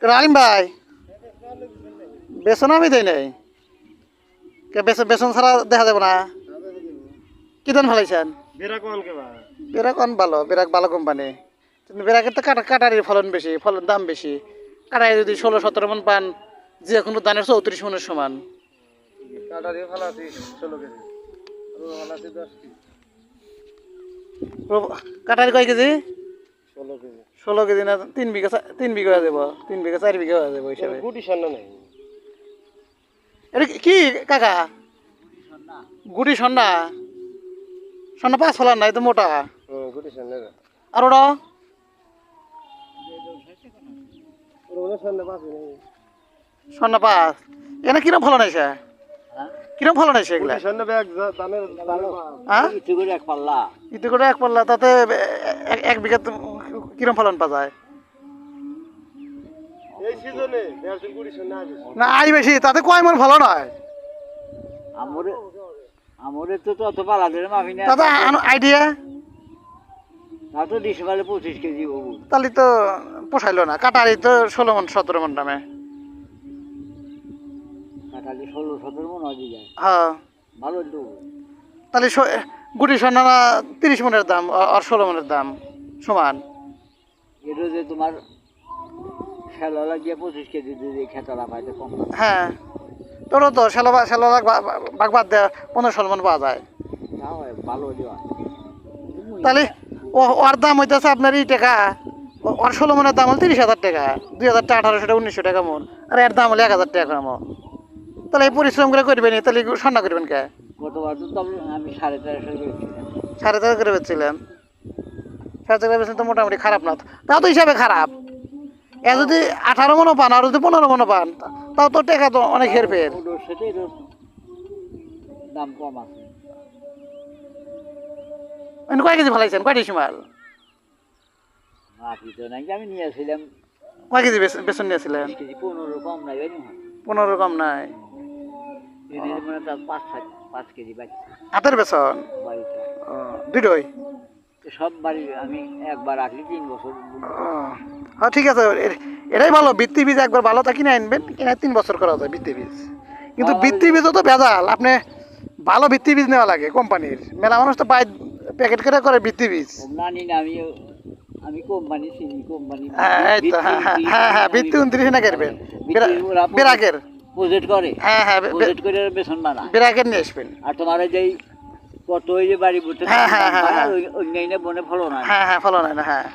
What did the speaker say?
রালিম ভাই বেসন আমি দেই নাই বেসন ছাড়া দেখা যাবে না কি ধান ফলাইছেন বেরাক অন ভালো বেরাক ভালো কোম্পানি কিন্তু বেরাকের তো কাটারির ফলন বেশি ফলন দাম বেশি কাটারি যদি 16-17 মন পান যে কোনো ধানের 34 মনের সমান কাটারি কয় কেজি 16 কেজি না 3 বিঘা হয়ে যাব 3 বিঘা 4 বিঘা হয়ে যাবো হিসাবে এটা কি কাকা গুটি সন্না সন্না 5 ফলার নাই তো মোটা আর ওটা সন্না 5 এখানে কিরম ফলন আছে কিরম ফলন আছে এগুলা ইতি করে এক পাল্লা তাতে 1 বিঘা কিরম ফলন পাওয়া যায় না আই বেশি তাতে কয় মন ফলন হয় আমরে তো অত পালা ধরে মাফি না দাদা আইডিয়া না তো 25 কেজি হবো তাহলে তো পোষাইলো না কাটারি তো 16 মন 17 মন দামে কাটালি 16-17 মন হয়ে যায় হ্যাঁ ভালো তো তাহলে গুটি সোনা 30 মনের দাম আর 16 মনের দাম সমান এটা যে তোমার শেলা লাগিয়ে 25 কেজি দিয়ে খেতালা পাইতে কম হ্যাঁ তোর তো শেলা বাগ বাদ দেয় 15-16 মন পাওয়া যায় না হয় ভালো দেওয়া তাহলে ওর দাম হইতেছে আপনার এই টাকা ওর 16 মনের দাম হল 30,000 টাকা 2000 টাকা 1800 টাকা 1900 টাকা মন আর এর দাম হলো 1000 টাকা করে মন তাহলে এই পরিশ্রম করে করবেন তাহলে সন্না করবেন কে গতবার তো আমি 4.5 করেছিলাম 4.5 করে বেচছিলেন 4.5 বেচছেন তো মোটামুটি খারাপ না তাও তো হিসাবে খারাপ এ যদি 18 মনও পান আর যদি 15 মনও পান তাও তো টাকা তো অনেক হেরফের সেটাই দাম কম আছে কয় কেজি ফেলাইছেন কয়টি মাল মাফি তো নাই আমি নিয়েছিলাম কয় কেজি বেসন নিয়েছিলেন 15 কম নাই 15 কম নাই মানে তার 5 কেজি বাকি হাতের বেসন দুটোই সব বাড়ি আমি একবার রাখলি 3 বছর হ্যাঁ ঠিক আছে এটাই ভালো বৃত্তি বীজ একবার ভালো তা কিনে আনবেন কিনে 3 বছর করা যায় বৃত্তি বীজ কিন্তু বৃত্তি বীজও তো ভেজাল আপনি ভালো বৃত্তি বীজ নেওয়া লাগে কোম্পানির মেলা মানুষ তো প্যাকেট করে বৃত্তি বীজ না আমি কোম্পানি চিনি কোম্পানি হ্যাঁ বৃত্তি 29 না করবেন বেরাকের প্রজেক্ট করে হ্যাঁ প্রজেক্ট করে বেসন বানা বেরাকের নিয়ে আসবেন আর তোমার যেই কত ওই যে বাড়ি বসে হ্যাঁ ওই বনে ফলো না হ্যাঁ ফলো না হ্যাঁ